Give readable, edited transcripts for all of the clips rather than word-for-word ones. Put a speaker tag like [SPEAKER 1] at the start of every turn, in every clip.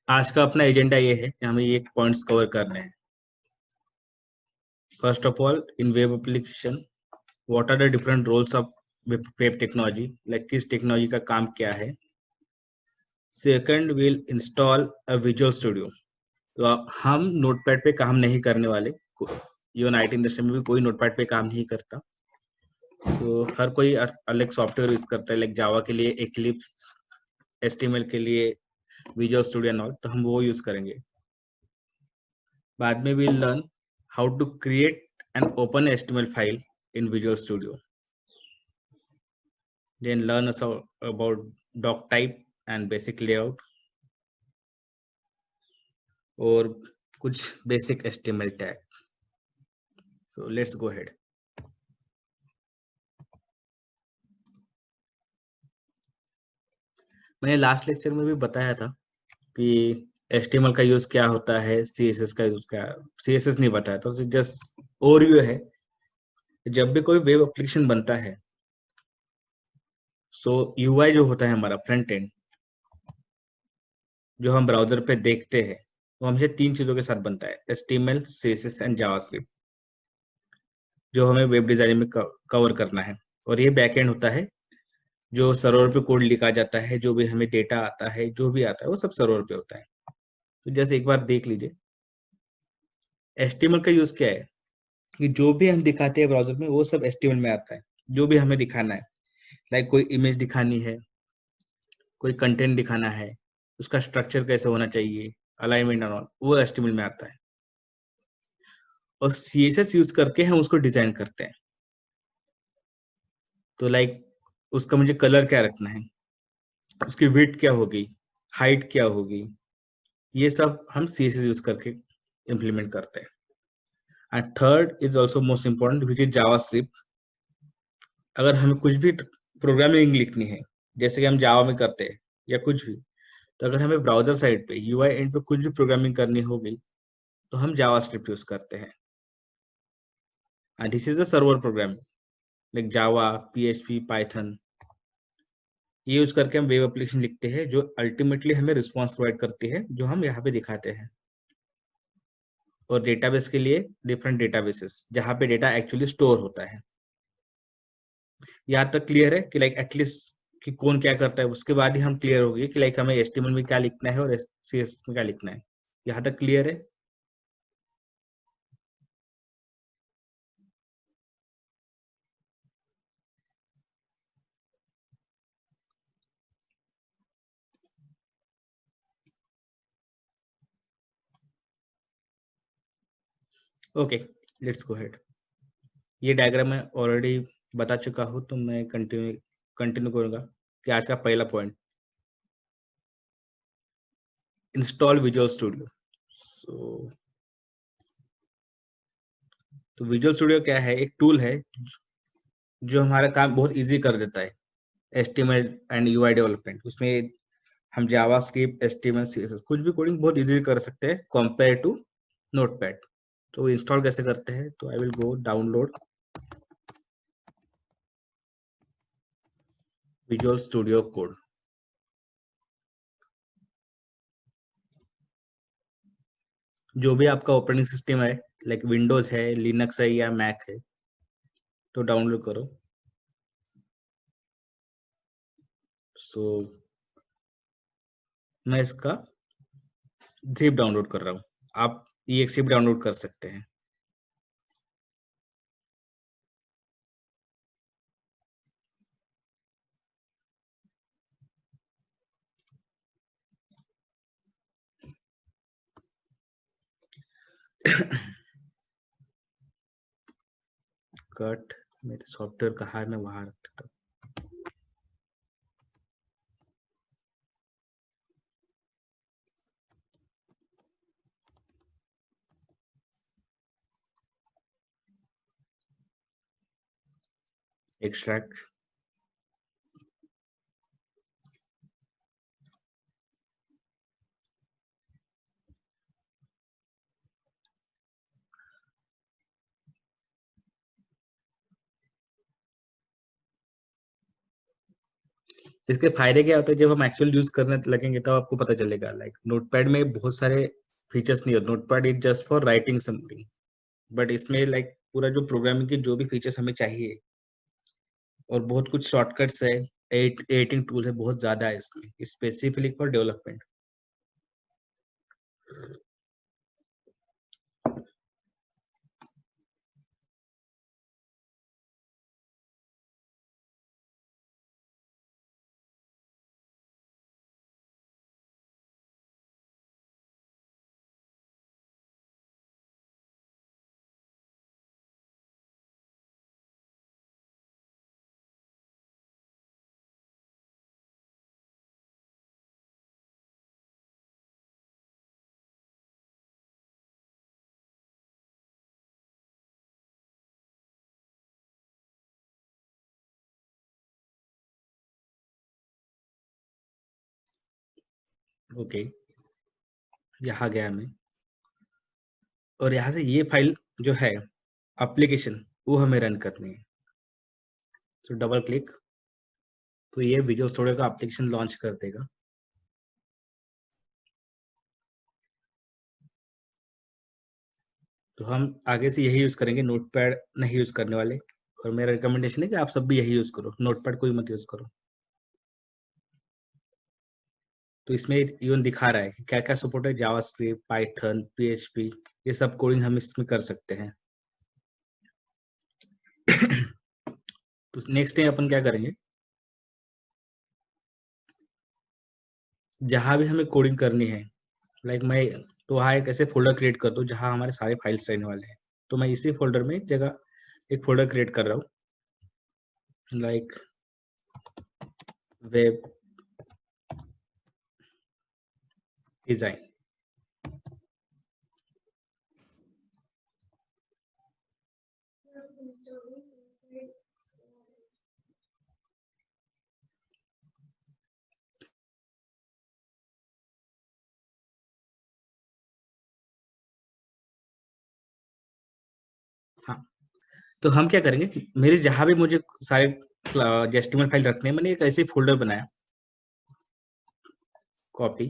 [SPEAKER 1] आज का अपना एजेंडा ये है कि हमें ये पॉइंट्स कवर करने हैं। First of all, in web application what are the different roles of web technology, like किस टेक्नोलॉजी का काम क्या है। Second, will install a visual studio. तो हम नोटपैड पे काम नहीं करने वाले। इवन आईटी इंडस्ट्री में भी कोई नोटपैड पे काम नहीं करता। तो हर कोई अलग सॉफ्टवेयर यूज करता है, लाइक जावा के लिए एक्लिप्स, एचटीएमएल के लिए विजुअल स्टूडियो एंड ऑल, तो हम वो यूज करेंगे। बाद में we'll learn how to create an open HTML file in Visual Studio. Then learn about doc type and basic layout और कुछ basic HTML tag. So let's go ahead. मैंने last lecture में भी बताया था कि HTML का यूज क्या होता है, CSS का यूज क्या। CSS नहीं बताया तो जस्ट ओवरव्यू है। जब भी कोई वेब एप्लीकेशन बनता है, सो UI जो होता है हमारा फ्रंट एंड, जो हम ब्राउजर पे देखते हैं, वो हमेशा तीन चीजों के साथ बनता है, HTML, CSS एंड जावास्क्रिप्ट, जो हमें वेब डिजाइनिंग में कवर करना है। और ये बैकएंड होता है, जो सर्वर पे कोड लिखा जाता है, जो भी हमें डेटा आता है, जो भी आता है वो सब सर्वर पे होता है। तो जैसे एक बार देख लीजिए, HTML का यूज क्या है कि जो भी हम दिखाते हैं ब्राउजर में वो सब HTML में आता है, जो भी हमें दिखाना है। लाइक कोई इमेज दिखानी है, कोई कंटेंट दिखाना है, उसका स्ट्रक्चर कैसे होना चाहिए, अलाइनमेंट और वो HTML में आता है। और CSS यूज करके हम उसको डिजाइन करते हैं। तो लाइक उसका मुझे कलर क्या रखना है, उसकी विड्थ क्या होगी, हाइट क्या होगी, ये सब हम CSS यूज करके इम्प्लीमेंट करते हैं। And third is also most important, which is JavaScript. अगर हमें कुछ भी प्रोग्रामिंग लिखनी है, जैसे कि हम जावा में करते हैं या कुछ भी, तो अगर हमें ब्राउजर साइड पे UI एंड पे कुछ भी प्रोग्रामिंग करनी होगी तो हम जावास्क्रिप्ट यूज करते हैं। And this is a server programming, like Java, PHP, Python, ये यूज करके हम वेब एप्लीकेशन लिखते हैं, जो अल्टीमेटली हमें रिस्पॉन्स प्रोवाइड करती है, जो हम यहाँ पे दिखाते हैं। और डेटाबेस के लिए डिफरेंट डेटाबेसेस, जहाँ पे डेटा एक्चुअली स्टोर होता है। यहाँ तक क्लियर है कि लाइक एटलीस्ट कि कौन क्या करता है, उसके बाद ही हम क्लियर होगी कि लाइक हमें HTML में क्या लिखना है और CSS में क्या लिखना है। यहाँ तक क्लियर है। Okay, let's go head. ये डायग्राम मैं ऑलरेडी बता चुका हूँ, तो मैं कंटिन्यू करूंगा कि आज का पहला पॉइंट, इंस्टॉल विजुअल स्टूडियो। सो तो विजुअल स्टूडियो क्या है, एक टूल है जो हमारा काम बहुत इजी कर देता है। HTML एंड UI डेवलपमेंट, उसमें हम जावास्क्रिप्ट, HTML, CSS कुछ भी कोडिंग बहुत इजीली कर सकते हैं कंपेयर टू नोटपैड। तो इंस्टॉल कैसे करते हैं, तो I will go download visual studio code. जो भी आपका ऑपरेटिंग सिस्टम है, लाइक विंडोज है, लिनक्स है या मैक है, तो डाउनलोड करो। सो मैं इसका जिप डाउनलोड कर रहा हूँ, आप EXIF डाउनलोड कर सकते हैं। कट, मेरे सॉफ्टवेयर कहाँ है, मैं वहां रख देता हूँ। एक्सट्रैक्ट, इसके फायदे क्या होते हैं, जब हम एक्चुअल यूज करने लगेंगे तब आपको पता चलेगा। लाइक नोटपैड में बहुत सारे फीचर्स नहीं होते, notepad is just for writing something, but इसमें लाइक पूरा जो प्रोग्रामिंग के जो भी फीचर्स हमें चाहिए और बहुत कुछ शॉर्टकट्स है, एडिटिंग टूल्स है, बहुत ज्यादा है इसमें, स्पेसिफिकली फॉर डेवलपमेंट। ओके, यहाँ गया मैं, और यहाँ से ये फाइल जो है एप्लीकेशन, वो हमें रन करनी है। तो डबल क्लिक, तो ये विजुअल स्टूडियो का एप्लीकेशन लॉन्च कर देगा। तो हम आगे से यही यूज करेंगे, नोटपैड नहीं यूज करने वाले। और मेरा रिकमेंडेशन है कि आप सब भी यही यूज करो, नोटपैड कोई मत यूज करो। तो इसमें इवन दिखा रहा है कि क्या क्या सपोर्ट है, जावास्क्रिप्ट, पाइथन, पीएचपी, ये सब कोडिंग हम इसमें कर सकते हैं। तो नेक्स्ट डे अपन क्या करेंगे, जहां भी हमें कोडिंग करनी है, लाइक मैं तो वहाँ एक ऐसे फोल्डर क्रिएट कर दूं जहां हमारे सारे फाइल्स रहने वाले हैं। तो मैं इसी फोल्डर में एक जगह एक फोल्डर क्रिएट कर रहा हूँ, लाइक वेब डिजाइन। हाँ, तो हम क्या करेंगे, मेरे जहां भी मुझे सारे एचटीएमएल फाइल रखने हैं, मैंने एक ऐसे फोल्डर बनाया, कॉपी।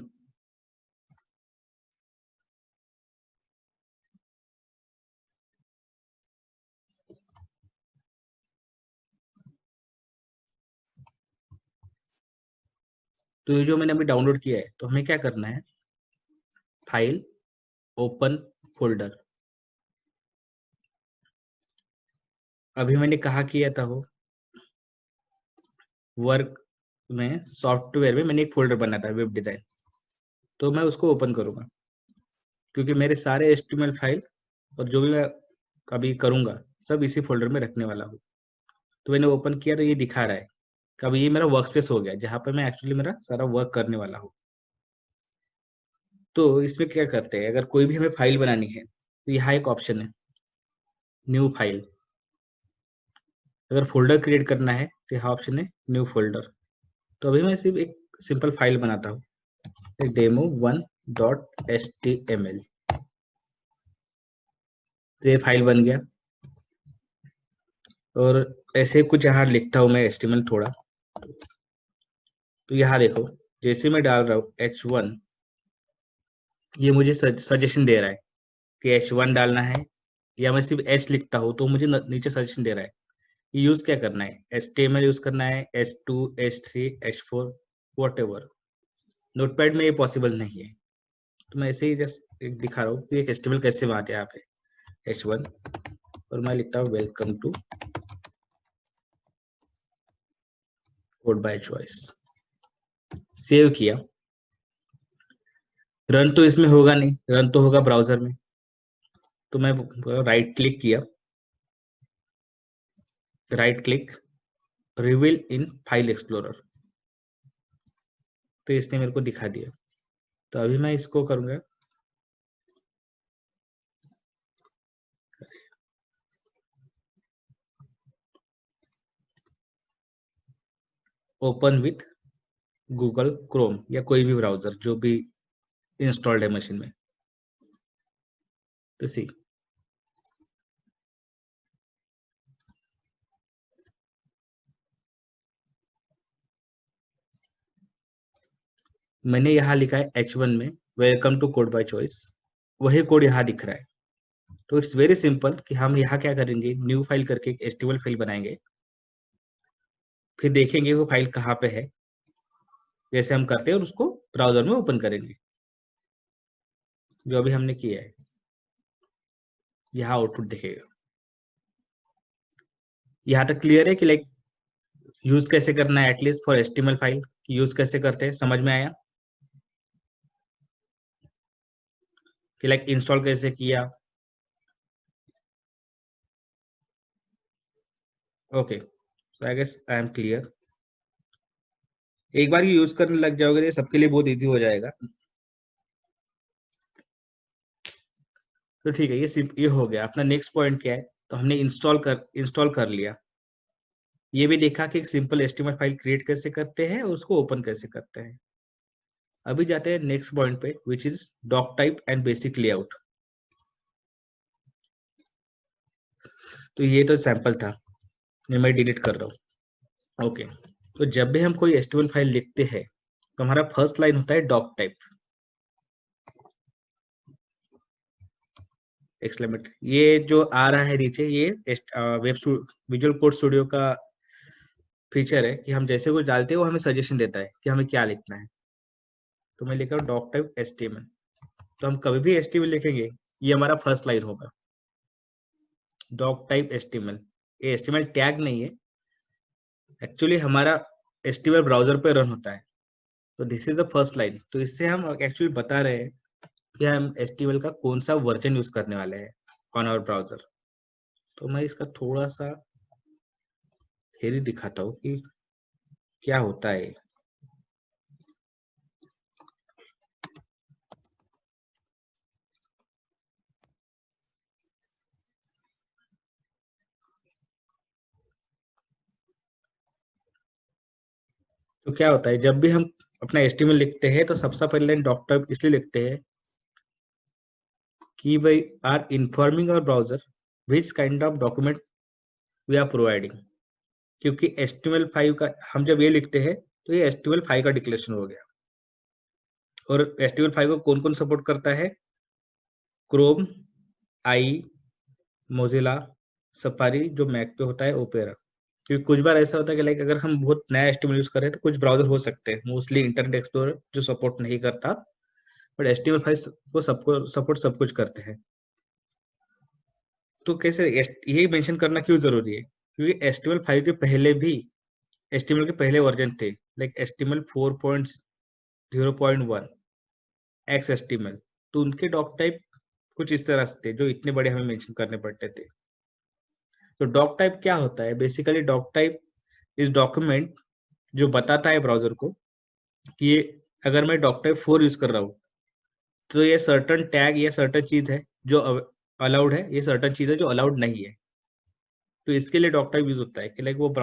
[SPEAKER 1] तो ये जो मैंने अभी डाउनलोड किया है, तो हमें क्या करना है, फाइल, ओपन फोल्डर। अभी मैंने कहा किया था वो वर्क में, सॉफ्टवेयर में मैंने एक फोल्डर बनाया था वेब डिजाइन, तो मैं उसको ओपन करूंगा, क्योंकि मेरे सारे एचटीएमएल फाइल और जो भी मैं अभी करूंगा सब इसी फोल्डर में रखने वाला हूँ। तो मैंने ओपन किया तो ये दिखा रहा है कि अभी ये मेरा वर्क स्पेस हो गया, जहाँ पर मैं एक्चुअली मेरा सारा वर्क करने वाला हूँ। तो इसमें क्या करते हैं, अगर कोई भी हमें फाइल बनानी है तो यहाँ एक ऑप्शन है, न्यू फाइल। अगर फोल्डर क्रिएट करना है तो यहाँ ऑप्शन है न्यू फोल्डर। तो अभी मैं सिर्फ एक सिंपल फाइल बनाता हूँ, एक demo1.html। तो ये फाइल बन गया, और ऐसे कुछ यहाँ लिखता हूँ मैं एचटीएमएल थोड़ा। तो यहाँ देखो, जैसे मैं डाल रहा हूँ h1, ये मुझे सजेशन दे रहा है कि h1 डालना है, या मैं सिर्फ h लिखता हूँ तो मुझे नीचे सजेशन दे रहा है यूज क्या करना है, HTML यूज करना है, H2, H3, H4, what ever. Notepad में ये पॉसिबल नहीं है। तो मैं ऐसे ही जस्ट एक दिखा रहा हूँ कि एक HTML कैसे बनाते हैं यहाँ पे, H1, और मैं लिखता हूँ welcome to code by choice. Save किया, रन तो इसमें होगा नहीं, रन तो होगा ब्राउजर में। तो मैं राइट क्लिक किया, right click, reveal in file explorer, तो इसने मेरे को दिखा दिया। तो अभी मैं इसको करूंगा ओपन विथ गूगल क्रोम या कोई भी ब्राउजर जो भी इंस्टॉल्ड है मशीन में। तो सी, मैंने यहाँ लिखा है H1 में welcome to code by choice, वही कोड यहाँ दिख रहा है। तो इट्स वेरी सिंपल कि हम यहाँ क्या करेंगे, न्यू फाइल करके एक एचटीएमएल फाइल बनाएंगे, फिर देखेंगे वो फाइल कहाँ पे है, जैसे हम करते हैं, और उसको ब्राउजर में ओपन करेंगे, जो अभी हमने किया है। यहाँ आउटपुट दिखेगा। यहाँ तक क्लियर है कि लाइक यूज कैसे करना है, at least for HTML file use कैसे करते हैं, समझ में आया कि लाइक इंस्टॉल कैसे किया। Okay, I guess I am clear. एक बार ये यूज करने लग जाओगे तो सबके लिए बहुत इजी हो जाएगा। तो ठीक है, ये हो गया। अपना नेक्स्ट पॉइंट क्या है, तो हमने इंस्टॉल कर लिया। ये भी देखा कि एक सिंपल एचटीएमएल फाइल क्रिएट कैसे करते हैं और उसको ओपन कैसे करते हैं। अभी जाते हैं नेक्स्ट पॉइंट पे, which is doc type and basic layout. तो ये तो सैंपल था, ये मैं डिलीट कर रहा हूँ। ओके, तो जब भी हम कोई एचटीएमएल फाइल लिखते हैं तो हमारा फर्स्ट लाइन होता है डॉक टाइप एक्सक्लेमेटरी। ये जो आ रहा है नीचे, ये विजुअल कोड स्टूडियो का फीचर है कि हम जैसे कुछ डालते हैं वो हमें सजेशन देता है कि हमें क्या लिखना है। तो मैं लिख रहा हूँ डॉक टाइप एचटीएमएल। तो हम कभी भी एचटीएमएल लिखेंगे, ये हमारा फर्स्ट लाइन होगा, डॉक टाइप एचटीएमएल। ये एचटीएमएल टैग नहीं है, एक्चुअली हमारा एचटीएमएल ब्राउजर पे रन होता है। तो this is the first line. तो इससे हम एक्चुअली बता रहे हैं कि हम एचटीएमएल का कौन सा वर्जन यूज करने वाले हैं ऑन आवर ब्राउजर। तो मैं इसका थोड़ा सा थ्योरी दिखाता हूँ कि क्या होता है। तो क्या होता है, जब भी हम अपना एचटीएमएल लिखते हैं तो सबसे पहले लाइन डॉक टाइप इसलिए लिखते हैं कि we are informing our browser which kind of document we are providing. क्योंकि HTML5 का हम जब ये लिखते हैं तो ये HTML5 का डिक्लेरेशन हो गया। और HTML5 को कौन कौन सपोर्ट करता है, क्रोम, आई, मोजिला, सफारी जो मैक पे होता है, ओपेरा। क्योंकि कुछ बार ऐसा होता है कि लाइक अगर हम बहुत नया HTML यूज करें तो कुछ ब्राउजर हो सकते हैं, मोस्टली इंटरनेट एक्सप्लोरर जो सपोर्ट नहीं करता, बट HTML5 को सबको सपोर्ट सब कुछ करते हैं। तो कैसे ये मेंशन करना क्यों जरूरी है, क्योंकि HTML5 के पहले भी HTML के पहले वर्जन थे, लाइक HTML 4.0.1 XHTML। तो उनके डॉक टाइप कुछ इस तरह से थे, जो इतने बड़े हमें मेंशन करने पड़ते थे। तो डॉक टाइप क्या होता है, बेसिकली डॉक टाइप इस डॉक्यूमेंट जो बताता है ब्राउजर को कि ये अगर मैं डॉक टाइप 4 यूज कर रहा हूँ तो ये सर्टन टैग या सर्टन चीज है जो अलाउड है, ये सर्टन चीज है जो अलाउड नहीं है। तो इसके लिए डॉक टाइप यूज होता है कि लाइक वो तो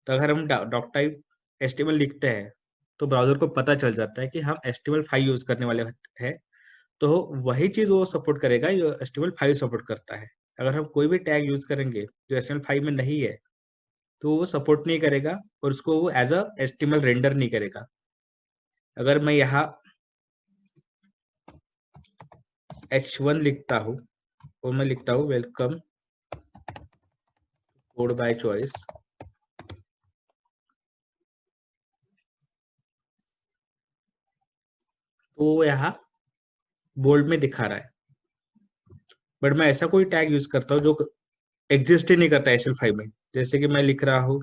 [SPEAKER 1] अगर हम डॉक टाइप HTML लिखते हैं तो ब्राउजर को पता चल जाता है कि हम HTML5 यूज करने वाले हैं। तो वही चीज वो सपोर्ट करेगा जो HTML5 सपोर्ट करता है। अगर हम कोई भी टैग यूज करेंगे जो HTML5 में नहीं है तो वो सपोर्ट नहीं करेगा, और उसको वो एज अ HTML रेंडर नहीं करेगा। अगर मैं यहाँ H1 लिखता हूँ और मैं लिखता हूँ वेलकम कोड बाय चॉइस, तो वो यहाँ बोल्ड में दिखा रहा है। बट मैं ऐसा कोई टैग यूज करता हूँ जो एग्जिस्ट ही नहीं करता HTML5 में। जैसे कि मैं लिख रहा हूँ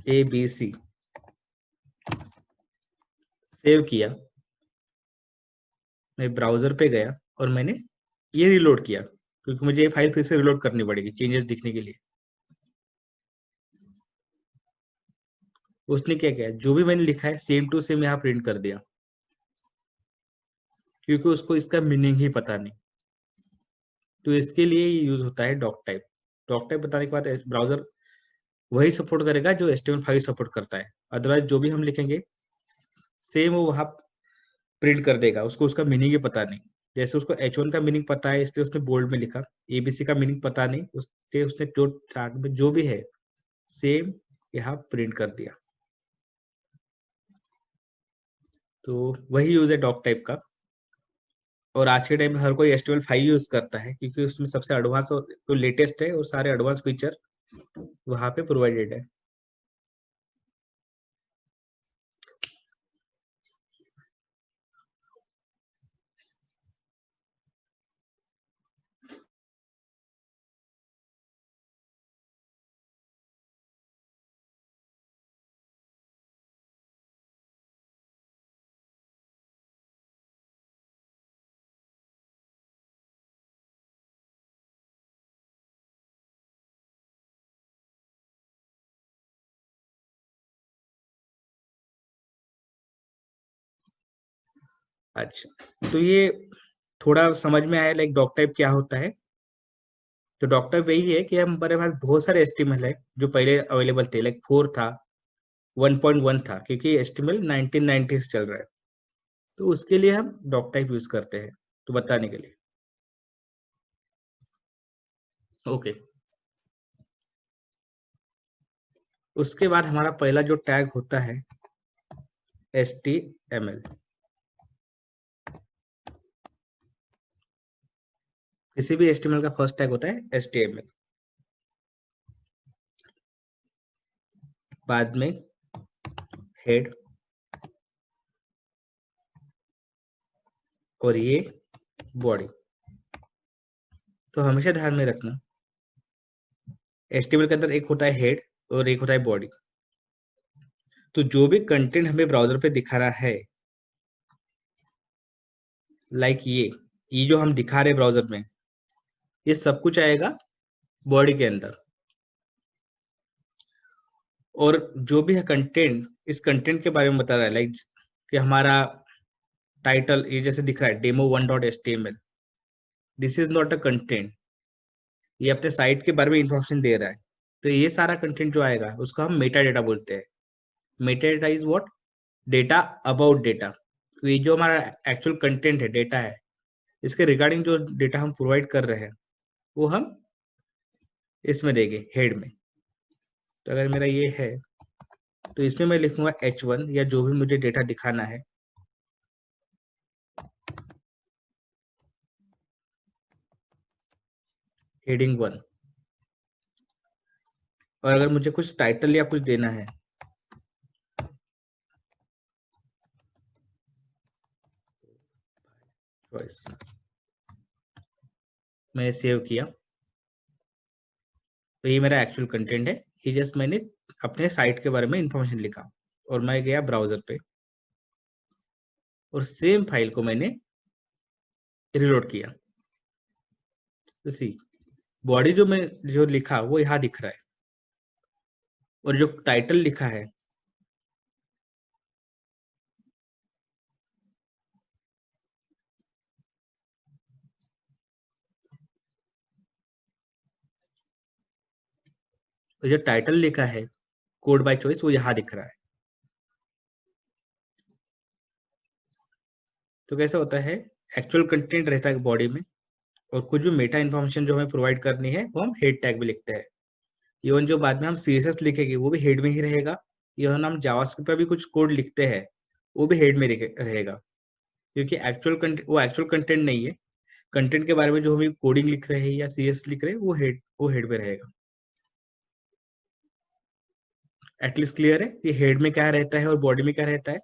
[SPEAKER 1] ABC, सेव किया, मैं ब्राउजर पे गया और मैंने ये रिलोड किया, क्योंकि मुझे ये फाइल फिर से रिलोड करनी पड़ेगी चेंजेस दिखने के लिए। उसने क्या किया, जो भी मैंने लिखा है सेम टू सेम यहाँ प्रिंट कर दिया, क्योंकि उसको इसका मीनिंग ही पता नहीं। तो इसके लिए ये यूज होता है डॉक टाइप। डॉक टाइप बताने के बाद ब्राउजर वही सपोर्ट करेगा जो HTML5 सपोर्ट करता है। अदरवाइज जो भी हम लिखेंगे सेम वो वहां प्रिंट कर देगा, उसको उसका मीनिंग ही पता नहीं। जैसे उसको H1 का मीनिंग पता है इसलिए उसने बोल्ड में लिखा, ABC का मीनिंग पता नहीं उसने उसने जो चार्ट में जो भी है सेम यहाँ प्रिंट कर दिया। तो वही यूज है डॉक टाइप का। और आज के टाइम में हर कोई HTML5 यूज करता है क्योंकि उसमें सबसे एडवांस और जो लेटेस्ट है और सारे एडवांस फीचर वहां पे प्रोवाइडेड है। अच्छा, तो ये थोड़ा समझ में आया लाइक डॉक टाइप क्या होता है। तो डॉक टाइप वही है कि हमारे पास बहुत सारे HTML है जो पहले अवेलेबल थे, लाइक 4 था, 1.1 था, क्योंकि HTML 1990 से चल रहा है। तो उसके लिए हम डॉक टाइप यूज करते हैं, तो बताने के लिए। ओके, उसके बाद हमारा पहला जो टैग होता है HTML। किसी भी HTML का फर्स्ट टैग होता है HTML। बाद में हेड, और ये बॉडी। तो हमेशा ध्यान में रखना HTML के अंदर एक होता है हेड और एक होता है बॉडी। तो जो भी कंटेंट हमें ब्राउजर पे दिखा रहा है, लाइक ये जो हम दिखा रहे ब्राउजर में, ये सब कुछ आएगा बॉडी के अंदर। और जो भी है कंटेंट, इस कंटेंट के बारे में बता रहा है, लाइक कि हमारा टाइटल ये जैसे दिख रहा है demo1.html, this is not a content. ये अपने साइट के बारे में इंफॉर्मेशन दे रहा है। तो ये सारा कंटेंट जो आएगा उसको हम मेटा डेटा बोलते हैं। Meta data is what? Data about data. तो ये जो हमारा एक्चुअल कंटेंट है, डेटा है, इसके रिगार्डिंग जो डेटा हम प्रोवाइड कर रहे हैं वो हम इसमें देंगे हेड में। तो अगर मेरा ये है तो इसमें मैं लिखूंगा H1 या जो भी मुझे डेटा दिखाना है, हेडिंग 1। और अगर मुझे कुछ टाइटल या कुछ देना है, बस मैं सेव किया, तो ये मेरा एक्चुअल कंटेंट है। ये जस्ट मैंने अपने साइट के बारे में इंफॉर्मेशन लिखा और मैं गया ब्राउजर पे और सेम फाइल को मैंने रिलोड किया। तो सी बॉडी जो मैं जो लिखा वो यहाँ दिख रहा है, और जो टाइटल लिखा है और जो टाइटल लिखा है कोड बाय चॉइस वो यहाँ दिख रहा है। तो कैसे होता है, एक्चुअल कंटेंट रहता है बॉडी में, और कुछ भी मेटा इन्फॉर्मेशन जो हमें प्रोवाइड करनी है वो हम हेड टैग में लिखते हैं। इवन जो बाद में हम CSS लिखेंगे वो भी हेड में ही रहेगा। इवन हम जावास्क्रिप्ट पे भी कुछ कोड लिखते हैं वो भी हेड में रहेगा, क्योंकि एक्चुअल कंटेंट वो एक्चुअल कंटेंट नहीं है। कंटेंट के बारे में जो हम कोडिंग लिख रहे हैं या CSS लिख रहे हैं वो हेड में रहेगा। एटलीस्ट क्लियर है कि हेड में क्या रहता है और बॉडी में क्या रहता है।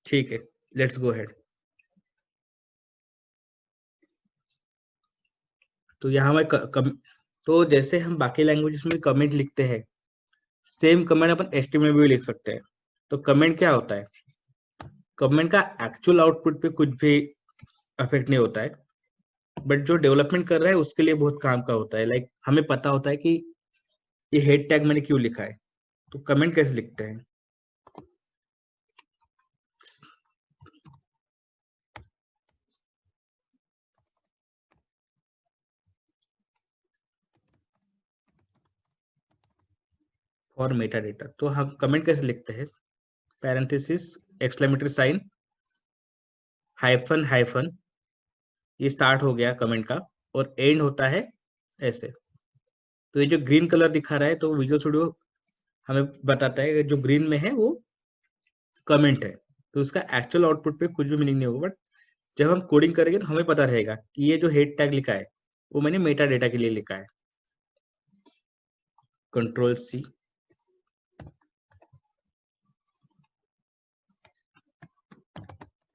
[SPEAKER 1] ठीक है, लेट्स गो हेड। तो यहाँ मैं तो जैसे हम बाकी लैंग्वेजेस में कमेंट लिखते हैं, सेम कमेंट अपन HTML में भी लिख सकते हैं। तो कमेंट क्या होता है, कमेंट का एक्चुअल आउटपुट पे कुछ भी अफेक्ट नहीं होता है, बट जो डेवलपमेंट कर रहा है उसके लिए बहुत काम का होता है। लाइक हमें पता होता है कि ये हेड टैग मैंने क्यों लिखा है। तो कमेंट कैसे लिखते हैं, और मेटा डेटा, तो हम कमेंट कैसे लिखते हैं? Parenthesis, exclamatory sign, hyphen hyphen, ये स्टार्ट हो गया कमेंट का, और एंड होता है ऐसे। तो ये जो ग्रीन कलर दिखा रहा है, तो विजुअल स्टूडियो हमें बताता है कि जो ग्रीन में है वो कमेंट है। तो उसका एक्चुअल आउटपुट पे कुछ भी मीनिंग नहीं होगा, बट जब हम कोडिंग करेंगे तो हमें पता रहेगा कि ये जो हेड टैग लिखा है वो मैंने मेटा डेटा के लिए लिखा है। Control C,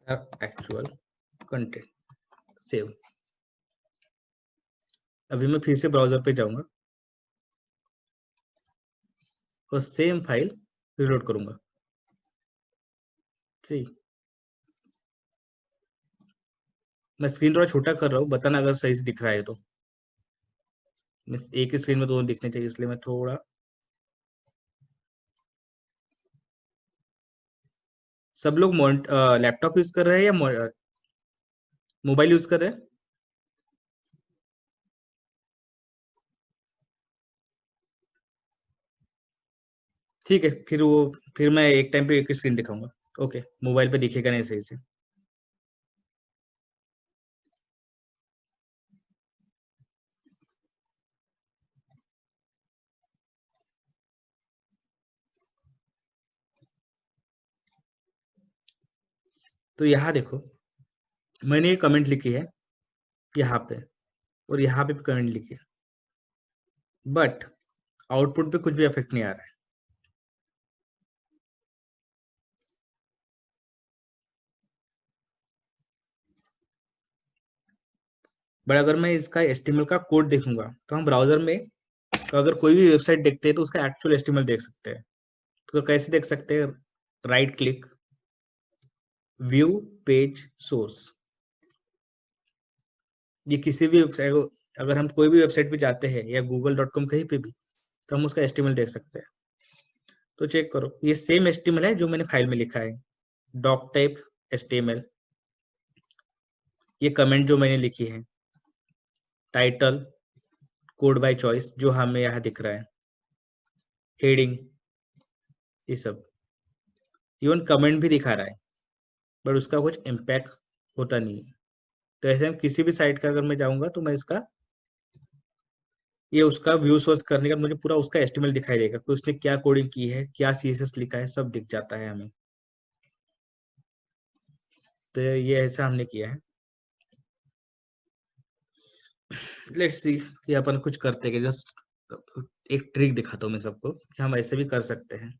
[SPEAKER 1] actual content, save. अभी मैं फिर से ब्राउजर पे जाऊंगा और सेम फाइल रिलोड करूंगा। सी, मैं स्क्रीन थोड़ा छोटा कर रहा हूँ, बताना अगर सही से दिख रहा है तो। मैं एक ही स्क्रीन में दोनों दिखने चाहिए, इसलिए मैं थोड़ा, सब लोग लैपटॉप यूज कर रहे हैं या मोबाइल यूज कर रहे हैं? ठीक है, फिर मैं एक टाइम पे एक ही स्क्रीन दिखाऊंगा। ओके, मोबाइल पे दिखेगा नहीं सही से। तो यहाँ देखो, मैंने ये कमेंट लिखी है यहाँ पे, और यहाँ पे भी कमेंट लिखी है, बट आउटपुट पे कुछ भी इफेक्ट नहीं आ रहा है। बट अगर मैं इसका एचटीएमएल का कोड देखूंगा, तो हम ब्राउजर में अगर कोई भी वेबसाइट देखते हैं तो उसका एक्चुअल एचटीएमएल देख सकते हैं। तो कैसे देख सकते हैं? Right click, view page source. ये किसी भी वेबसाइट, अगर हम कोई भी वेबसाइट पे जाते हैं या google.com कहीं पे भी, तो हम उसका एचटीएमएल देख सकते हैं। तो चेक करो, ये सेम एचटीएमएल है जो मैंने फाइल में लिखा है, डॉक टाइप एचटीएमएल। ये कमेंट जो मैंने लिखी है, टाइटल, कोड बाय चॉइस जो हमें यहाँ दिख रहा है, हेडिंग, ये सब। इवन कमेंट भी दिखा रहा है, बट उसका कुछ इम्पैक्ट होता नहीं है। तो ऐसे हम किसी भी साइट का अगर मैं जाऊंगा तो मैं इसका, ये उसका व्यू सोर्स करने का मुझे पूरा उसका एस्टिमेट दिखाई देगा कि उसने क्या कोडिंग की है, क्या सीएसएस लिखा है, सब दिख जाता है हमें। तो ये ऐसा हमने किया है। लेट्स सी कि अपन कुछ करते हैं, जस्ट एक ट्रिक दिखाता हूँ मैं सबको कि हम ऐसे भी कर सकते हैं।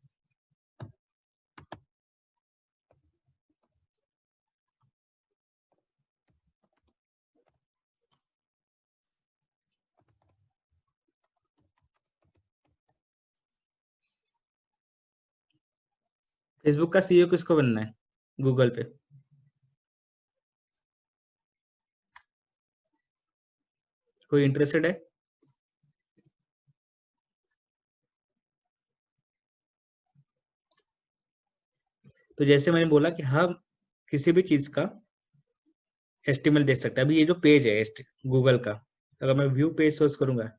[SPEAKER 1] फेसबुक का सीईओ किसको बनना है गूगल पे? कोई इंटरेस्टेड है? तो जैसे मैंने बोला कि हम किसी भी चीज का एस्टिमेल देख सकते हैं। अभी ये जो पेज है गूगल का, अगर मैं व्यू पेज सर्च करूंगा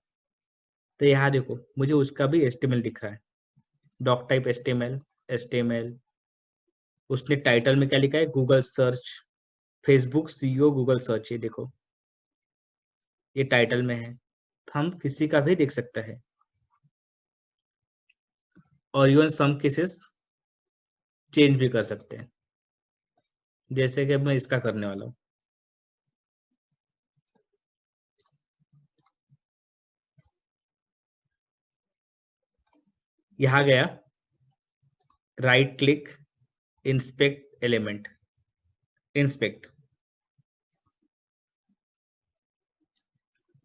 [SPEAKER 1] तो यहाँ देखो मुझे उसका भी एस्टिमेल दिख रहा है, डॉक टाइप एस्टिमेल, एस्टिमेल। उसने टाइटल में क्या लिखा है? Google search, Facebook CEO Google search, ये देखो ये टाइटल में है। तो हम किसी का भी देख सकते हैं, और इवन सम केसेस चेंज भी कर सकते हैं, जैसे कि अब मैं इसका करने वाला हूँ। यहाँ गया, right click, inspect element, inspect.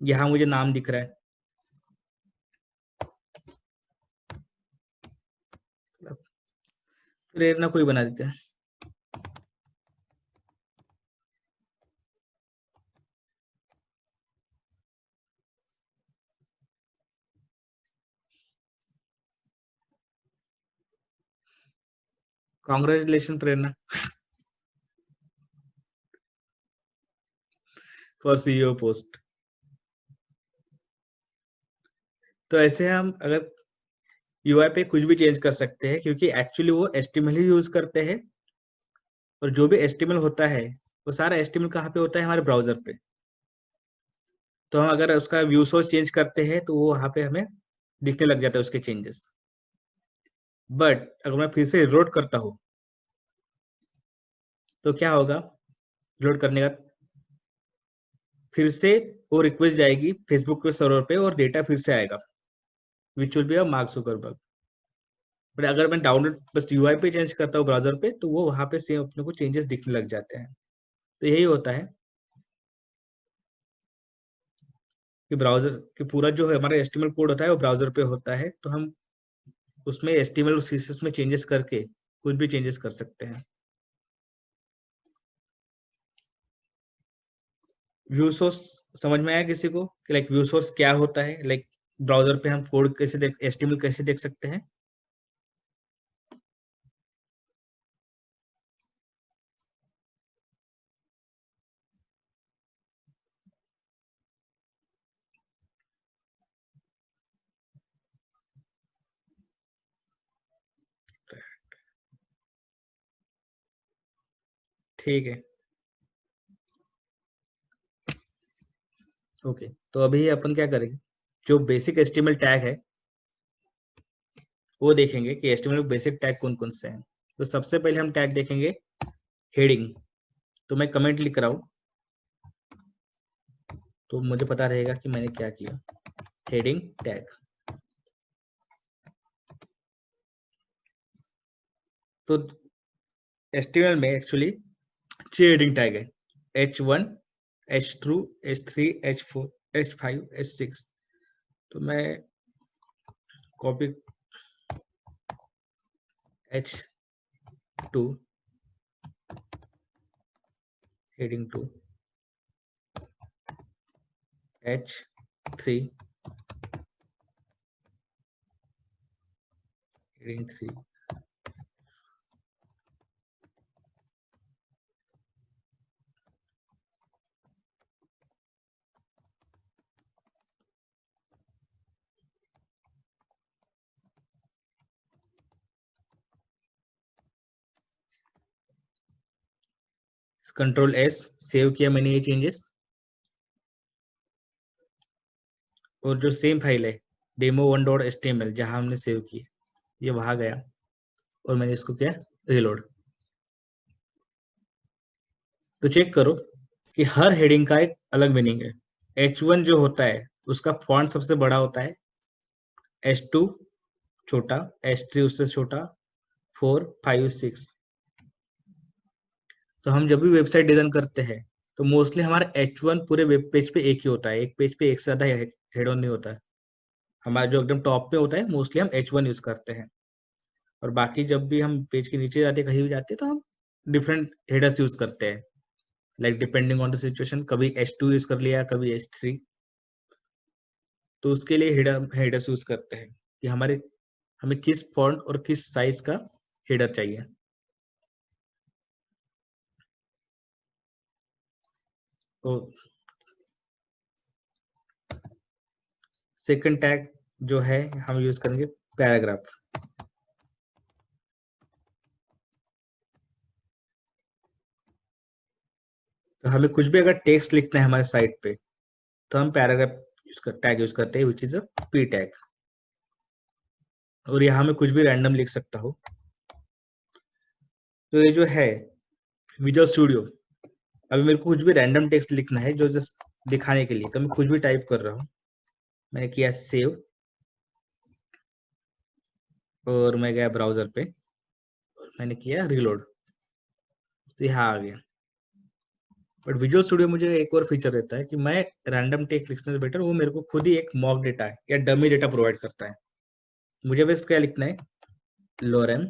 [SPEAKER 1] यहाँ मुझे नाम दिख रहा है, प्रेरणा कोई बना देते हैं। Congratulation Prerna for CEO post. तो ऐसे हम अगर यूआई पे कुछ भी चेंज कर सकते हैं क्योंकि एक्चुअली वो एचटीएमएल ही यूज करते हैं, और जो भी एचटीएमएल होता है वो सारा एचटीएमएल कहाँ पे होता है, हमारे ब्राउजर पे। तो हम अगर उसका व्यू सोर्स चेंज करते हैं तो वो वहाँ पे हमें दिखने लग जाता है उसके चेंजेस। बट अगर मैं फिर से रिलोड करता हूँ तो क्या होगा, रिलोड करने का फिर से वो रिक्वेस्ट जाएगी फेसबुक के सर्वर पे और डेटा फिर से आएगा, which will be a mark Zuckerberg. But अगर मैं डाउनलोड बस यूआई पे चेंज करता हूँ ब्राउजर पे, तो वो वहां पे सेम अपने को चेंजेस दिखने लग जाते हैं। तो यही होता है कि ब्राउजर कि पूरा जो है हमारा एचटीएमएल कोड होता है वो ब्राउजर पे होता है, तो हम उसमें एचटीएमएल और सीएसएस में चेंजेस करके कुछ भी चेंजेस कर सकते हैं। व्यू सोर्स समझ में आया किसी को कि लाइक व्यू सोर्स क्या होता है, लाइक ब्राउजर पे हम कोड कैसे देख, एचटीएमएल कैसे देख सकते हैं। ठीक है, ओके। तो अभी अपन क्या करेंगे, जो बेसिक एचटीएमएल टैग है वो देखेंगे कि एचटीएमएल बेसिक टैग कौन कौन से हैं। तो सबसे पहले हम टैग देखेंगे हेडिंग। तो मैं कमेंट लिख रहा हूँ तो मुझे पता रहेगा कि मैंने क्या किया। हेडिंग टैग, तो एचटीएमएल में एक्चुअली 6 हेडिंग टैग है, H1, H2, H3, H4, H5, H6। तो मैं copy H2, heading 2, H3, heading 3, control S, save किया मैंने ये चेंजेस। और जो सेम फाइल है demo1.html जहां हमने सेव की, ये वहां गया और मैंने इसको किया रिलोड। तो चेक करो कि हर हेडिंग का एक अलग मीनिंग है। H1 जो होता है उसका फॉन्ट सबसे बड़ा होता है, H2 छोटा, H3 उससे छोटा, 4, 5, 6। तो हम जब भी वेबसाइट डिजाइन करते हैं तो मोस्टली हमारा H1 पूरे वेब पेज पे एक ही होता है, एक पेज पे एक से ज्यादा हेड ऑन नहीं होता है। हमारा जो एकदम टॉप पे होता है मोस्टली हम H1 यूज करते हैं, और बाकी जब भी हम पेज के नीचे जाते कहीं भी जाते हैं तो हम डिफरेंट हेडर्स यूज करते हैं, like depending on the situation, कभी H2 यूज कर लिया, कभी H3। तो उसके लिए हेडर्स यूज करते हैं कि हमें किस फॉन्ट और किस साइज का हेडर चाहिए। तो सेकंड टैग जो है हम यूज करेंगे पैराग्राफ। तो हमें कुछ भी अगर टेक्स्ट लिखना है हमारे साइट पे तो हम पैराग्राफ टैग यूज करते हैं, which is a P tag. और यहाँ मैं कुछ भी रैंडम लिख सकता हूँ। तो ये जो है विजुअल स्टूडियो, अभी मेरे को कुछ भी रैंडम टेक्स्ट लिखना है जो जस्ट दिखाने के लिए, तो मैं कुछ भी टाइप कर रहा हूँ। मैंने किया सेव और मैं गया ब्राउजर पे और मैंने किया रिलोड, तो यहाँ आ गया। बट विजुअल स्टूडियो मुझे एक और फीचर देता है कि मैं रैंडम टेक्स्ट लिखने से बेटर वो मेरे को खुद ही एक मॉक डेटा या डमी डेटा प्रोवाइड करता है। मुझे बस क्या लिखना है, लोरेन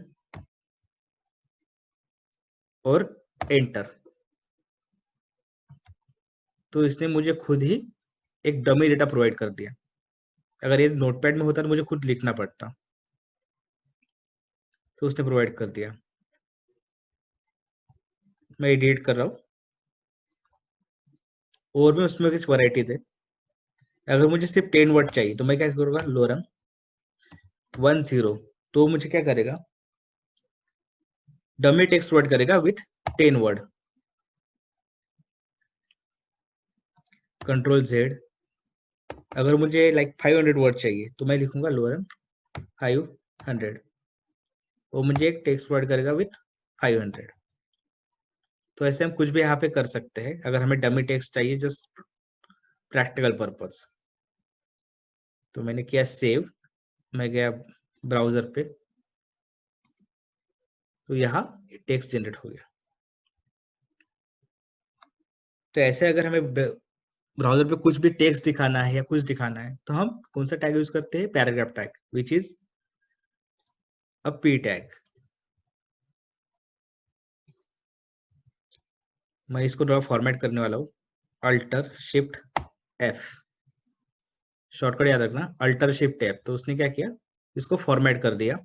[SPEAKER 1] और एंटर। तो इसने मुझे खुद ही एक डमी डेटा प्रोवाइड कर दिया। अगर ये नोटपैड में होता तो मुझे खुद लिखना पड़ता, तो उसने प्रोवाइड कर दिया। मैं एडिट कर रहा हूँ और भी उसमें कुछ वैरायटी थे। अगर मुझे सिर्फ 10 वर्ड चाहिए तो मैं क्या करूँगा, लोरम 10, तो मुझे क्या करेगा, डमी टेक्स्ट प्रोवाइड करेगा विथ 10 वर्ड। कंट्रोल जेड, अगर मुझे लाइक 500 वर्ड चाहिए तो मैं लिखूंगा लोअर 500, वो मुझे एक टेक्स्ट प्रोवाइड करेगा विथ 500। तो ऐसे हम कुछ भी यहाँ पे कर सकते हैं अगर हमें डमी टेक्स्ट चाहिए जस्ट प्रैक्टिकल पर्पस। तो मैंने किया सेव, मैं गया ब्राउजर पे, तो यहाँ टेक्स्ट जनरेट हो गया। तो ऐसे अगर हमें ब्राउजर पे कुछ भी टेक्स्ट दिखाना है या कुछ दिखाना है तो हम कौन सा टैग यूज करते हैं, paragraph tag, which is a P tag. मैं इसको थोड़ा फॉर्मेट करने वाला हूँ, अल्टर शिफ्ट एफ, शॉर्टकट याद रखना, अल्टर शिफ्ट एफ। तो उसने क्या किया, इसको फॉर्मेट कर दिया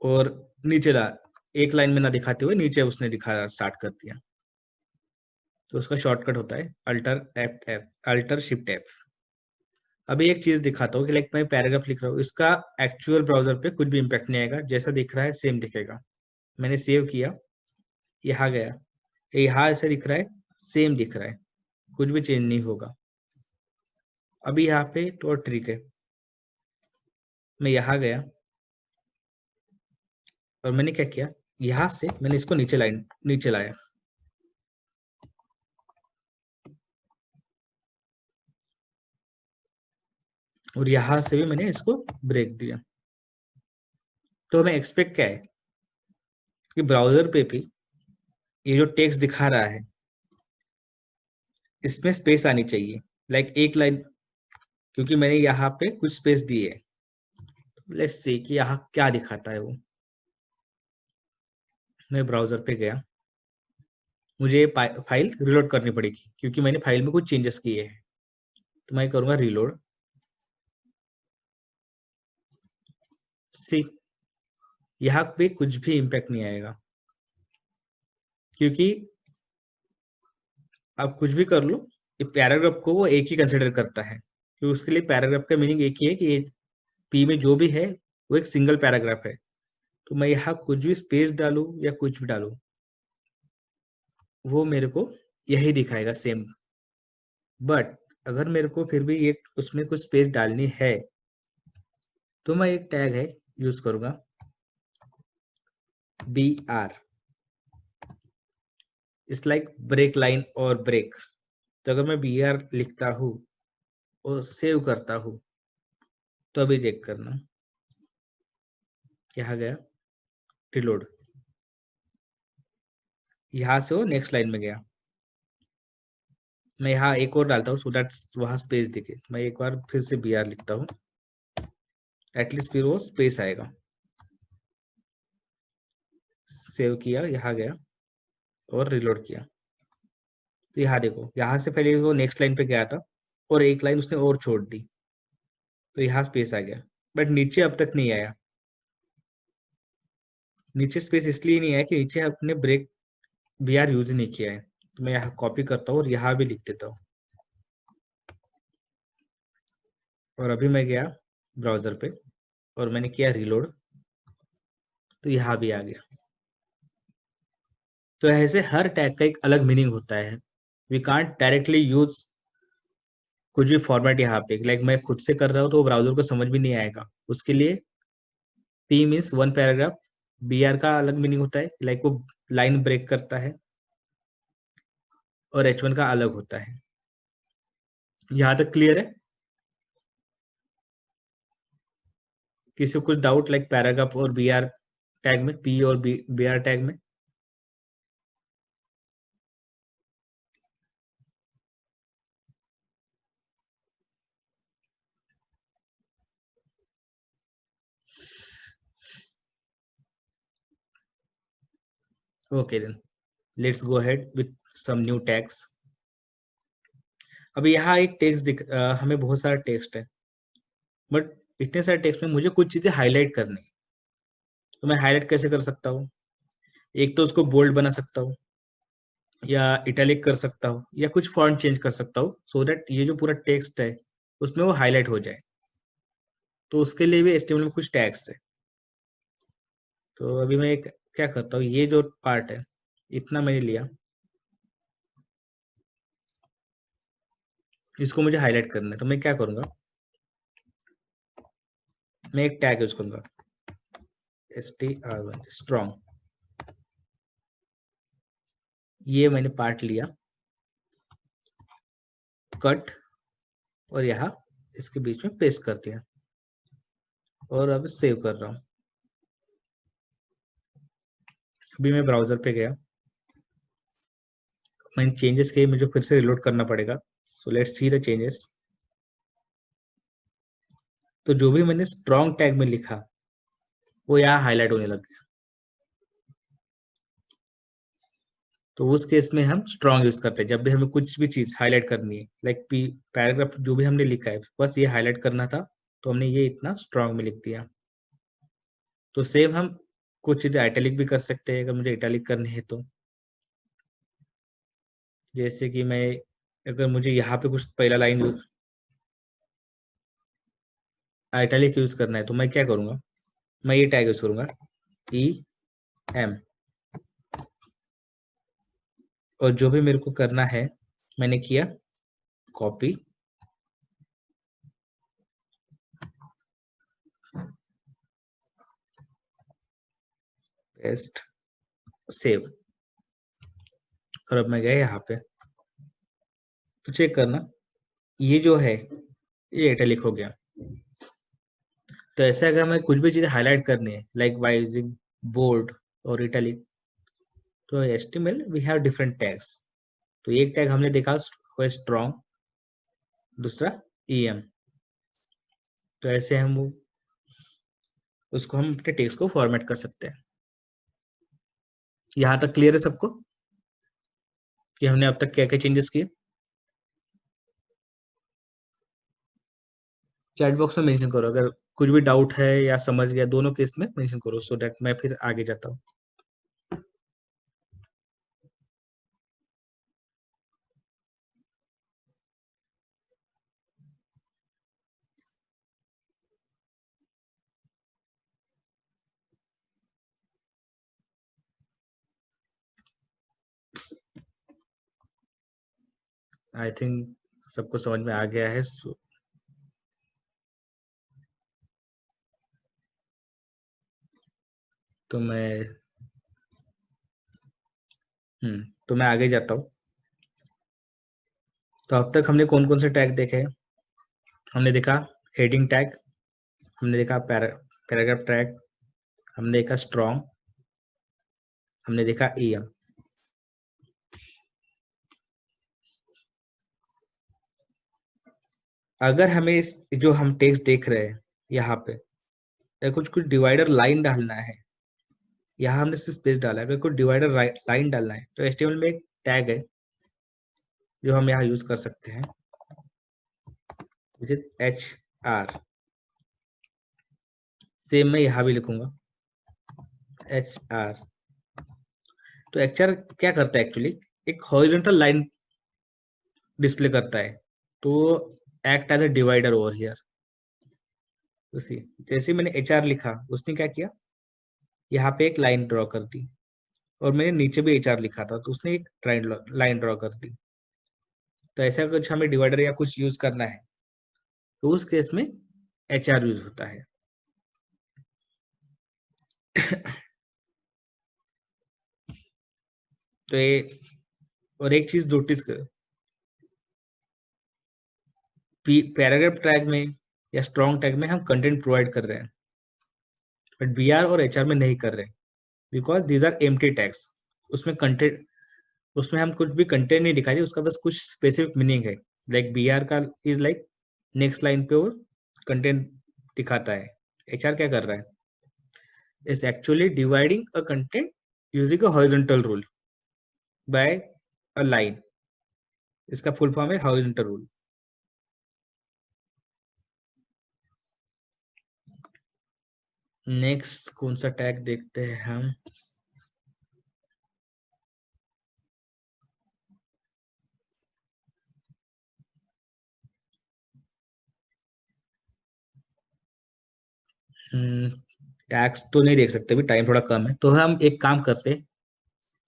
[SPEAKER 1] और नीचे ला, एक लाइन में ना दिखाते हुए नीचे उसने दिखा स्टार्ट कर दिया। तो उसका शॉर्टकट होता है alter F F, alter shift F. अभी एक चीज दिखाता हूँ कि लाइक मैं पैराग्राफ लिख रहा हूँ, इसका एक्चुअल ब्राउजर पे कुछ भी इम्पैक्ट नहीं आएगा, जैसा दिख रहा है सेम दिखेगा। मैंने सेव किया, यहाँ गया, यहाँ ऐसे दिख रहा है, सेम दिख रहा है, कुछ भी चेंज नहीं होगा। अभी यहाँ पे तो ट्रिक है, मैं यहाँ गया और मैंने क्या किया, यहाँ से मैंने इसको नीचे लाया, और यहाँ से भी मैंने इसको ब्रेक दिया। तो हमें एक्सपेक्ट क्या है कि ब्राउजर पे भी ये जो टेक्स्ट दिखा रहा है इसमें स्पेस आनी चाहिए, लाइक एक लाइन, क्योंकि मैंने यहाँ पे कुछ स्पेस दी है। लेट्स सी कि यहाँ क्या दिखाता है वो। मैं ब्राउजर पे गया, मुझे ये फाइल रिलोड करनी पड़ेगी क्योंकि मैंने फाइल में कुछ चेंजेस किए हैं। तो मैं करूंगा रिलोड, सी यहाँ पे कुछ भी इम्पैक्ट नहीं आएगा, क्योंकि आप कुछ भी कर लो, ये पैराग्राफ को वो एक ही कंसिडर करता है, क्योंकि उसके लिए पैराग्राफ का मीनिंग एक ही है कि ये पी में जो भी है वो एक सिंगल पैराग्राफ है। तो मैं यहाँ कुछ भी स्पेस डालूं या कुछ भी डालूं वो मेरे को यही दिखाएगा सेम। बट अगर मेरे को फिर भी ये उसमें कुछ स्पेस डालनी है तो मैं एक टैग है यूज करूंगा, B R, it's like break line और ब्रेक। तो अगर मैं बी आर लिखता हूँ और सेव करता हूँ तो अभी चेक करना, यहाँ गया रिलोड, यहाँ से वो नेक्स्ट लाइन में गया। मैं यहाँ एक और डालता हूँ सो दैट वहां स्पेस दिखे। मैं एक बार फिर से बी आर लिखता हूँ, एटलीस्ट फिर वो स्पेस आएगा। सेव किया, यहाँ गया और रिलोड किया, तो यहाँ देखो, यहाँ से पहले वो नेक्स्ट लाइन पे गया था और एक लाइन उसने और छोड़ दी, तो यहाँ स्पेस आ गया। बट नीचे अब तक नहीं आया। नीचे स्पेस इसलिए नहीं आया कि नीचे अपने ब्रेक वी आर यूज नहीं किया है। तो मैं यहाँ कॉपी करता हूँ और यहाँ भी लिख देता हूँ, और अभी मैं गया ब्राउजर पे और मैंने किया रिलोड, तो यहाँ भी आ गया। तो ऐसे हर टैग का एक अलग मीनिंग होता है, वी कांट डायरेक्टली यूज कुछ भी फॉर्मेट यहाँ पे, लाइक मैं खुद से कर रहा हूँ तो ब्राउजर को समझ भी नहीं आएगा। उसके लिए P means one paragraph, B R का अलग मीनिंग होता है, लाइक वो लाइन ब्रेक करता है, और एच वन का अलग होता है। यहाँ तक क्लियर है? किसी को कुछ डाउट लाइक पैराग्राफ और बी आर टैग में, पी और बी आर टैग में? Okay then let's go ahead with some new tags. अभी यहाँ एक टेक्स्ट हमें बहुत सारा टेक्स्ट है, बट इतने सारे टेक्स्ट में मुझे कुछ चीजें हाईलाइट करनी है। तो मैं हाईलाइट कैसे कर सकता हूँ? एक तो उसको बोल्ड बना सकता हूँ, या इटैलिक कर सकता हूँ, या कुछ फॉन्ट चेंज कर सकता हूँ सो दैट ये जो पूरा टेक्स्ट है उसमें वो हाईलाइट हो जाए। तो उसके लिए भी HTML में कुछ टैग्स है। तो अभी मैं क्या करता हूँ, ये जो पार्ट है इतना मैंने लिया, इसको मुझे हाईलाइट करना है। तो मैं क्या करूंगा, मैं एक टैग यूज करूंगा str1 स्ट्रॉन्ग। ये मैंने पार्ट लिया, कट, और यहाँ इसके बीच में पेस्ट कर दिया, और अब सेव कर रहा हूँ। अभी मैं ब्राउजर पे गया, मैंने चेंजेस किए, मुझे फिर से रिलोड करना पड़ेगा। So let's see the changes. तो जो भी मैंने स्ट्रॉन्ग टैग में लिखा वो यहाँ हाईलाइट होने लग गया। तो उस केस में हम स्ट्रॉन्ग यूज करते हैं जब भी हमें कुछ भी चीज हाईलाइट करनी है, लाइक पैराग्राफ जो भी हमने लिखा है बस ये हाईलाइट करना था, तो हमने ये इतना स्ट्रॉन्ग में लिख दिया। तो सेम हम कुछ चीजें इटैलिक भी कर सकते हैं अगर मुझे इटैलिक करनी है तो। जैसे कि मैं, अगर मुझे यहाँ पे कुछ पहला लाइन इटैलिक यूज करना है तो मैं क्या करूंगा, मैं ये टैग यूज करूंगा EM, और जो भी मेरे को करना है मैंने किया, कॉपी, पेस्ट, सेव, और अब मैं गया यहाँ पे। तो चेक करना, ये जो है ये इटैलिक हो गया। तो ऐसे अगर हमें कुछ भी चीज़ हाईलाइट करनी है लाइक बाय यूजिंग बोल्ड और इटैलिक, तो HTML we have different tags. तो एक टैग हमने देखा वो स्ट्रॉन्ग, दूसरा EM। तो ऐसे हम उसको हम अपने टेक्स्ट को फॉर्मेट कर सकते हैं। यहाँ तक क्लियर है सबको कि हमने अब तक क्या क्या चेंजेस किए? चैट बॉक्स में मेंशन करो अगर कुछ भी डाउट है या समझ गया, दोनों केस में मेंशन करो सो दैट मैं फिर आगे जाता हूँ। आई थिंक सबको समझ में आ गया है। तो तो मैं आगे जाता हूँ। तो अब तक हमने कौन कौन से टैग देखे हैं? हमने देखा हेडिंग टैग, हमने देखा पैराग्राफ टैग, हमने देखा स्ट्रॉन्ग, हमने देखा EM। अगर हमें जो हम टेक्स्ट देख रहे हैं यहाँ पे, अगर कुछ कुछ डिवाइडर लाइन डालना है, यहाँ हमने सिर्फ स्पेस डाला है, अगर कुछ डिवाइडर लाइन डालना है तो HTML में एक टैग है जो हम यहाँ यूज कर सकते हैं, विच इज HR। सेम मैं यहाँ भी लिखूंगा HR। तो HR क्या करता है एक्चुअली, एक हॉरिजॉन्टल लाइन डिस्प्ले करता है, तो act as a divider over here. उसी जैसे मैंने HR लिखा, उसने क्या किया, यहाँ पे एक लाइन ड्रॉ कर दी, और मैंने नीचे भी HR लिखा था तो उसने एक लाइन ड्रॉ कर दी। तो ऐसा कुछ हमें डिवाइडर या कुछ यूज करना है तो उस केस में HR यूज होता है। तो ये, और एक चीज नोटिस कर, पैराग्राफ टैग में या स्ट्रॉन्ग टैग में हम कंटेंट प्रोवाइड कर रहे हैं, बट BR और HR में नहीं कर रहे, because these are empty tags. उसमें कंटेंट, उसमें हम कुछ भी कंटेंट नहीं दिखाई, उसका बस कुछ स्पेसिफिक मीनिंग है। लाइक BR का इज लाइक नेक्स्ट लाइन पे वो कंटेंट दिखाता है। HR क्या कर रहा है, is actually dividing a content using a horizontal rule by a line. इसका फुल फॉर्म है हॉरिजॉन्टल रूल। नेक्स्ट कौन सा टैग देखते हैं हम? टैक्स तो नहीं देख सकते, अभी टाइम थोड़ा कम है, तो हम एक काम करते हैं।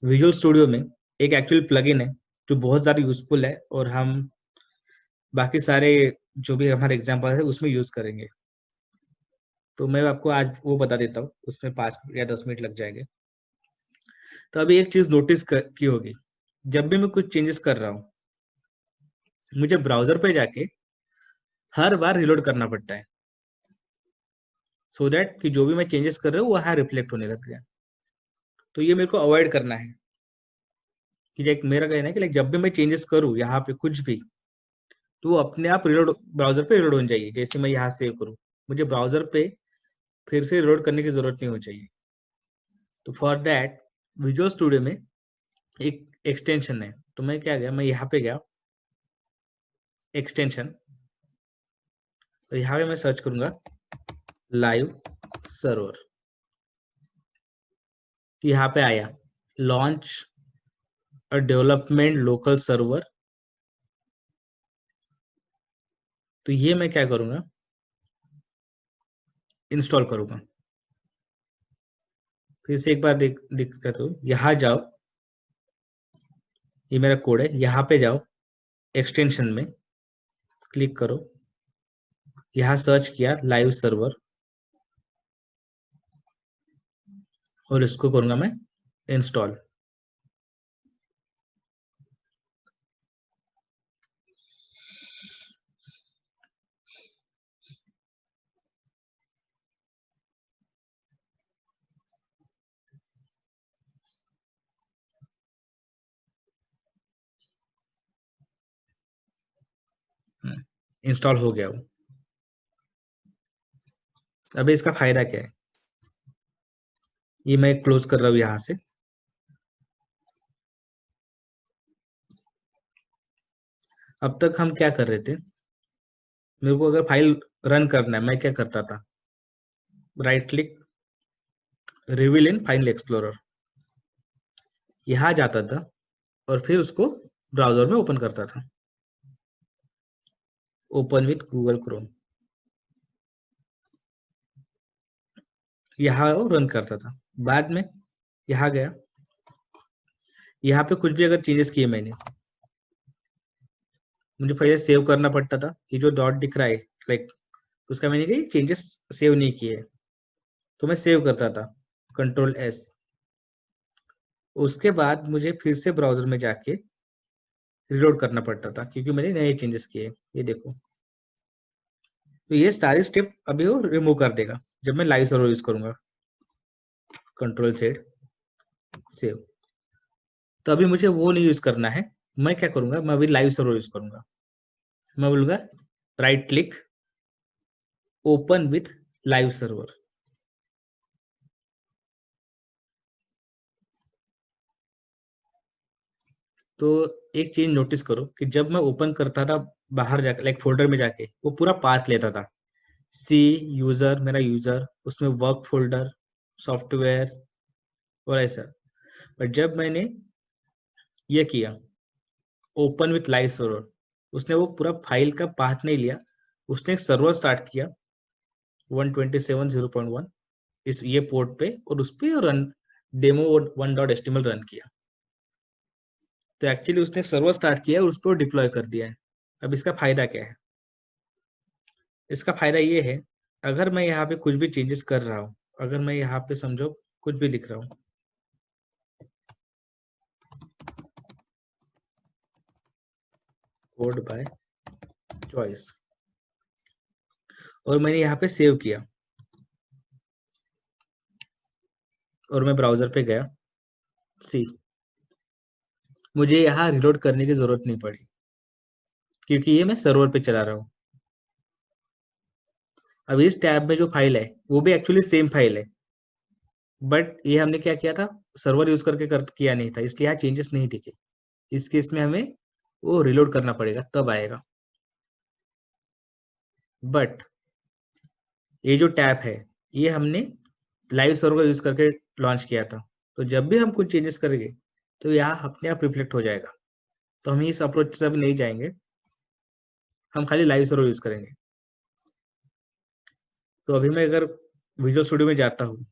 [SPEAKER 1] विजुअल स्टूडियो में एक एक्चुअल प्लगइन है जो बहुत ज़्यादा यूजफुल है, और हम बाकी सारे जो भी हमारे एग्जाम्पल है उसमें यूज करेंगे। तो मैं आपको आज वो बता देता हूँ, उसमें 5 या 10 मिनट लग जाएंगे। तो अभी एक चीज नोटिस की होगी, जब भी मैं कुछ चेंजेस कर रहा हूँ, मुझे ब्राउजर पे जाके हर बार रिलोड करना पड़ता है, सो दैट कि जो भी मैं चेंजेस कर रहा हूँ वहाँ रिफ्लेक्ट होने लग गया। तो ये मेरे को अवॉइड करना है कि लाइक मेरा कहना है कि लाइक जब भी मैं चेंजेस करूँ यहाँ पे कुछ भी, तो वो अपने आप रिलोड, ब्राउजर पे रिलोड हो जाइए। जैसे मैं यहाँ सेव करूँ, मुझे ब्राउजर पे फिर से रिलोड करने की जरूरत नहीं हो चाहिए। तो फॉर दैट विजुअल स्टूडियो में एक एक्सटेंशन है, तो मैं क्या गया, मैं यहाँ पे गया एक्सटेंशन, तो यहाँ पे मैं सर्च करूंगा लाइव सर्वर। यहाँ पे आया launch a development local server. तो ये मैं क्या करूंगा, इंस्टॉल करूंगा। फिर से एक बार दिक्कत हो, यहाँ जाओ, ये मेरा कोड है, यहाँ पे जाओ एक्सटेंशन में क्लिक करो, यहाँ सर्च किया लाइव सर्वर, और इसको करूंगा मैं इंस्टॉल। इंस्टॉल हो गया वो। अभी इसका फायदा क्या है, ये मैं क्लोज कर रहा हूँ यहाँ से। अब तक हम क्या कर रहे थे, मेरे को अगर फाइल रन करना है, मैं क्या करता था, right click, reveal in file explorer, यहाँ जाता था और फिर उसको ब्राउजर में ओपन करता था, ओपन विथ गूगल क्रोम, यहाँ वो रन करता था। बाद में यहाँ गया, यहाँ पे कुछ भी अगर चेंजेस किए मैंने, मुझे पहले सेव करना पड़ता था, ये जो डॉट दिख रहा है लाइक, उसका मैंने कही चेंजेस सेव नहीं किए, तो मैं सेव करता था Ctrl+S। उसके बाद मुझे फिर से ब्राउजर में जाके रिलोड करना पड़ता था, क्योंकि मैंने नए चेंजेस किए। ये देखो, तो ये सारी स्टेप अभी वो रिमूव कर देगा जब मैं लाइव सर्वर यूज करूंगा। Ctrl+Z save. तो अभी मुझे वो नहीं यूज करना है, मैं क्या करूंगा, मैं अभी लाइव सर्वर यूज करूंगा। मैं बोलूंगा right click, open with live server. तो एक चीज नोटिस करो कि जब मैं ओपन करता था बाहर जाकर, लाइक फोल्डर में जाके, वो पूरा पाथ लेता था, सी यूजर, मेरा यूजर, उसमें वर्क फोल्डर, सॉफ्टवेयर और ऐसा। बट जब मैंने ये किया ओपन विथ लाइव सर्वर, उसने वो पूरा फाइल का पाथ नहीं लिया, उसने एक सर्वर स्टार्ट किया 127.0.1 इस ये पोर्ट पे, और उस पे रन demo1.html रन किया। तो एक्चुअली उसने सर्वर स्टार्ट किया और उस पर डिप्लॉय कर दिया है। अब इसका फायदा क्या है, इसका फायदा ये है, अगर मैं यहाँ पे कुछ भी चेंजेस कर रहा हूँ, अगर मैं यहाँ पे समझो कुछ भी लिख रहा हूँ, कोड बाय चॉइस, और मैंने यहाँ पे सेव किया, और मैं ब्राउजर पे गया, सी, मुझे यहाँ रिलोड करने की जरूरत नहीं पड़ी, क्योंकि ये मैं सर्वर पे चला रहा हूँ। अब इस टैब में जो फाइल है वो भी एक्चुअली सेम फाइल है, बट ये हमने क्या किया था, सर्वर यूज करके किया नहीं था, इसलिए यहाँ चेंजेस नहीं दिखे। इस केस में हमें वो रिलोड करना पड़ेगा, तब आएगा। बट ये जो टैब है, ये हमने लाइव सर्वर यूज करके लॉन्च किया था, तो जब भी हम कुछ चेंजेस करेंगे तो यहाँ अपने आप रिफ्लेक्ट हो जाएगा। तो हम इस अप्रोच से अभी नहीं जाएंगे, हम खाली लाइव सर्वर यूज करेंगे। तो अभी मैं अगर विजुअल स्टूडियो में जाता हूँ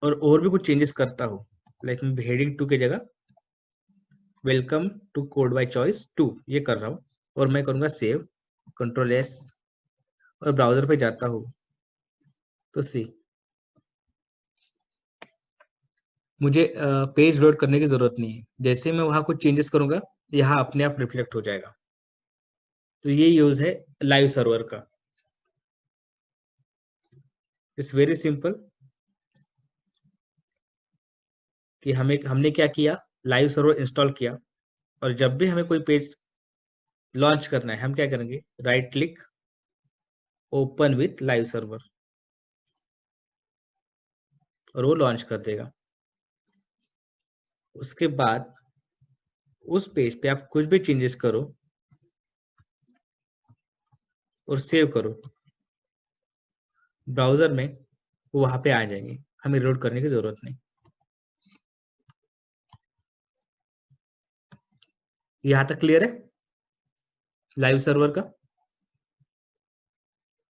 [SPEAKER 1] और भी कुछ चेंजेस करता हूँ, लाइक मैं हेडिंग 2 की जगह welcome to code by choice 2 ये कर रहा हूँ, और मैं करूँगा सेव, कंट्रोल एस, और ब्राउजर पे जाता हूँ तो सी मुझे पेज लोड करने की जरूरत नहीं है। जैसे मैं वहां कुछ चेंजेस करूंगा, यहाँ अपने आप रिफ्लेक्ट हो जाएगा। तो ये यूज है लाइव सर्वर का। इट्स वेरी सिंपल कि हमने क्या किया, लाइव सर्वर इंस्टॉल किया, और जब भी हमें कोई पेज लॉन्च करना है हम क्या करेंगे, right click, open with live server, और वो लॉन्च कर देगा। उसके बाद उस पेज पे आप कुछ भी चेंजेस करो और सेव करो, ब्राउजर में वो वहां पे आ जाएंगे, हमें लोड करने की जरूरत नहीं। यहाँ तक क्लियर है लाइव सर्वर का?